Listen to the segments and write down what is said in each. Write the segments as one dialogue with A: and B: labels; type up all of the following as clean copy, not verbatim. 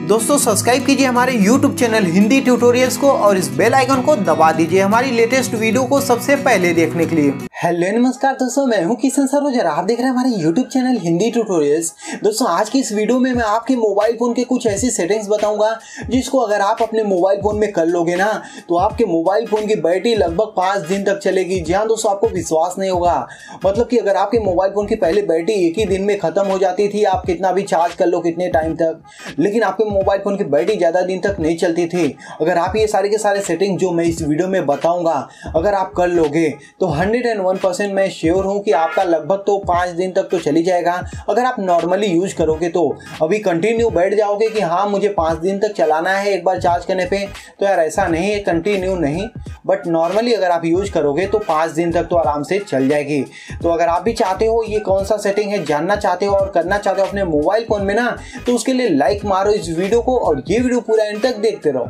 A: दोस्तों सब्सक्राइब कीजिए हमारे YouTube चैनल हिंदी ट्यूटोरियल्स को और इस बेल आइकन को दबा दीजिए हमारी लेटेस्ट वीडियो को सबसे पहले देखने के लिए। हेलो नमस्कार दोस्तों, मैं हूं किशन सरोज और आप देख रहे हैं हमारे YouTube चैनल हिंदी ट्यूटोरियल्स। दोस्तों आज की इस वीडियो में मैं आपके मोबाइल फोन के कुछ ऐसी सेटिंग्स बताऊंगा जिसको अगर आप अपने मोबाइल फोन में कर लोगे ना तो आपके मोबाइल फोन की बैटरी लगभग 5 दिन तक चलेगी। जी हाँ दोस्तों, आपको विश्वास नहीं होगा। मतलब कि अगर आपके मोबाइल फोन की पहले बैटरी एक ही दिन में खत्म हो जाती थी, आप कितना भी चार्ज कर लो कितने टाइम तक, लेकिन आपके मोबाइल फोन की बैटरी ज़्यादा दिन तक नहीं चलती थी। अगर आप ये सारे के सारे सेटिंग जो मैं इस वीडियो में बताऊंगा अगर आप कर लोगे तो 101% मैं श्योर हूं कि आपका लगभग तो 5 दिन तक तो चली जाएगा। अगर आप नॉर्मली यूज करोगे तो अभी कंटिन्यू बैठ जाओगे कि हाँ मुझे 5 दिन तक चलाना है एक बार चार्ज करने पे, तो यार ऐसा नहीं है, कंटिन्यू नहीं, बट नॉर्मली अगर आप यूज करोगे तो 5 दिन तक तो आराम से चल जाएगी। तो अगर आप भी चाहते हो ये कौन सा सेटिंग है जानना चाहते हो और करना चाहते हो अपने मोबाइल फोन में ना, तो उसके लिए लाइक मारो इस वीडियो को और ये वीडियो पूरा एंड तक देखते रहो।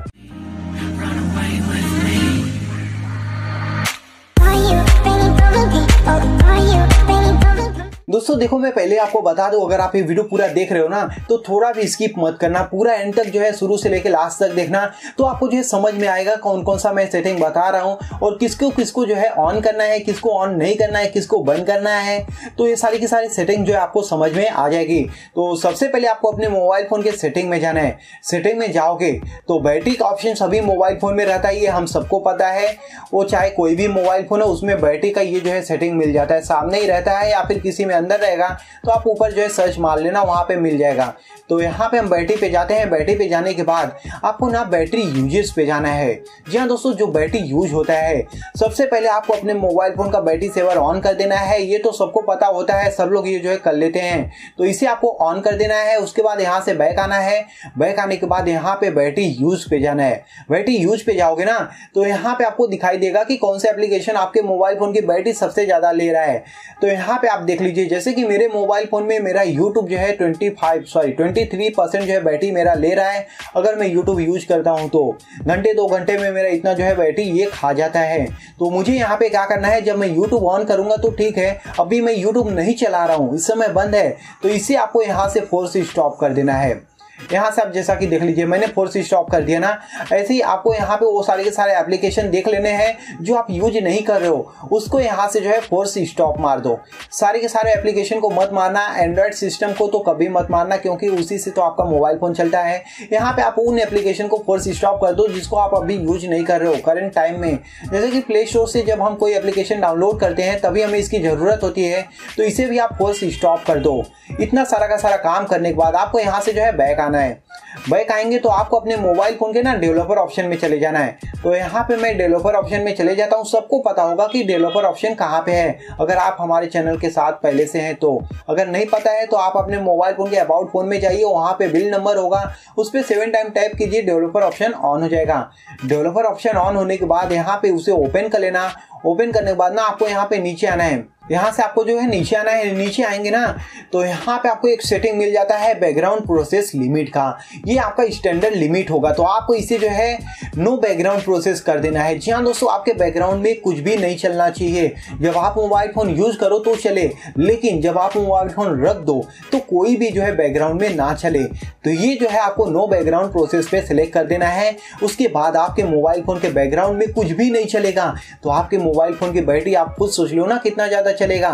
A: दोस्तों देखो, मैं पहले आपको बता दूं, अगर आप ये वीडियो पूरा देख रहे हो ना तो थोड़ा भी स्किप मत करना, पूरा एंड तक जो है शुरू से लेकर लास्ट तक देखना, तो आपको जो है समझ में आएगा कौन कौन सा मैं सेटिंग बता रहा हूं और किसको किसको जो है ऑन करना है, किसको ऑन नहीं करना है, किसको बंद करना है। तो ये सारी की सारी सेटिंग जो है आपको समझ में आ जाएगी। तो सबसे पहले आपको अपने मोबाइल फोन के सेटिंग में जाना है। सेटिंग में जाओगे तो बैटरी का ऑप्शन सभी मोबाइल फोन में रहता है, ये हम सबको पता है। वो चाहे कोई भी मोबाइल फोन हो उसमें बैटरी का ये जो है सेटिंग मिल जाता है, सामने ही रहता है या फिर किसी में अंदर रहेगा तो आप ऊपर जो है सर्च मार लेना, वहां पे मिल जाएगा। तो यहाँ पे हम बैटरी पे जाते हैं। बैटरी पे जाने के बाद आपको ना बैटरी यूजेस पे जाना है। जी हाँ दोस्तों, जो बैटरी यूज होता है सबसे पहले आपको अपने मोबाइल फोन का बैटरी सेवर ऑन कर देना है। ये तो सबको पता होता है, सब लोग ये जो है कर लेते हैं, तो इसे आपको ऑन कर देना है। उसके बाद यहाँ से बैक आना है। बैक आने के बाद यहाँ पे बैटरी यूज पे जाना है। बैटरी यूज पे जाओगे ना तो यहाँ पे आपको दिखाई देगा कि कौन सा एप्लीकेशन आपके मोबाइल फोन की बैटरी सबसे ज्यादा ले रहा है। तो यहाँ पे आप देख लीजिए, जैसे कि मेरे मोबाइल फोन में मेरा YouTube जो है 23% जो है बैटरी मेरा ले रहा है। अगर मैं YouTube यूज करता हूं तो घंटे 2 घंटे में मेरा इतना जो है बैटरी ये खा जाता है। तो मुझे यहाँ पे क्या करना है, जब मैं YouTube ऑन करूंगा तो ठीक है, अभी मैं YouTube नहीं चला रहा हूं, इस समय बंद है, तो इसे आपको यहाँ से फोर्स स्टॉप कर देना है। यहाँ से आप जैसा कि देख लीजिए मैंने फोर्स स्टॉप कर दिया ना, ऐसे ही आपको यहाँ पे वो सारे के सारे एप्लीकेशन देख लेने हैं जो आप यूज नहीं कर रहे हो, उसको यहाँ से जो है फोर्स स्टॉप मार दो। सारे के सारे एप्लीकेशन को मत मारना, एंड्रॉइड सिस्टम को तो कभी मत मारना क्योंकि उसी से तो आपका मोबाइल फोन चलता है। यहाँ पे आप उन एप्लीकेशन को फोर्स स्टॉप कर दो जिसको आप अभी यूज नहीं कर रहे हो करंट टाइम में। जैसे कि प्ले स्टोर से जब हम कोई एप्लीकेशन डाउनलोड करते हैं तभी हमें इसकी जरूरत होती है, तो इसे भी आप फोर्स स्टॉप कर दो। इतना सारा का सारा काम करने के बाद आपको यहाँ से जो है बैक आना है। बैक आएंगे तो आपको अपने मोबाइल फोन के ना डेवलपर ऑप्शन में चले जाना है। तो यहाँ पे मैं डेवलपर ऑप्शन में चले जाता हूँ। सबको पता होगा कि डेवलपर ऑप्शन कहाँ पे है, अगर आप हमारे चैनल के साथ पहले से हैं तो। अगर नहीं पता है तो आप अपने मोबाइल फोन के अबाउट फोन में जाइए, वहाँ पे बिल नंबर होगा, उस पर 7 टाइम टैप कीजिए, डेवलपर ऑप्शन ऑन हो जाएगा। डेवलपर ऑप्शन ऑन होने के बाद यहाँ पे उसे ओपन कर लेना। ओपन करने के बाद ना आपको यहाँ पे नीचे आना है। यहाँ से आपको जो है नीचे आना है। नीचे आएंगे ना तो यहाँ पे आपको एक सेटिंग मिल जाता है बैकग्राउंड प्रोसेस लिमिट का। ये आपका स्टैंडर्ड लिमिट होगा, तो आपको इसे जो है नो बैकग्राउंड प्रोसेस कर देना है। जी हाँ दोस्तों, आपके बैकग्राउंड में कुछ भी नहीं चलना चाहिए। जब आप मोबाइल फोन यूज करो तो चले, लेकिन जब आप मोबाइल फोन रख दो तो कोई भी जो है बैकग्राउंड में ना चले। तो ये जो है आपको नो बैकग्राउंड प्रोसेस पे सिलेक्ट कर देना है। उसके बाद आपके मोबाइल फोन के बैकग्राउंड में कुछ भी नहीं चलेगा, तो आपके मोबाइल फोन की बैटरी आप खुद सोच लो ना कितना ज्यादा चलेगा।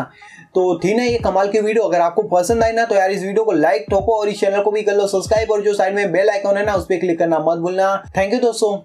A: तो थी ना ये कमाल की वीडियो। अगर आपको पसंद आई ना तो यार इस वीडियो को लाइक ठोको और इस चैनल को भी कर लो सब्सक्राइब, और जो साइड में बेल आइकॉन है ना उस पर क्लिक करना मत भूलना। थैंक यू दोस्तों।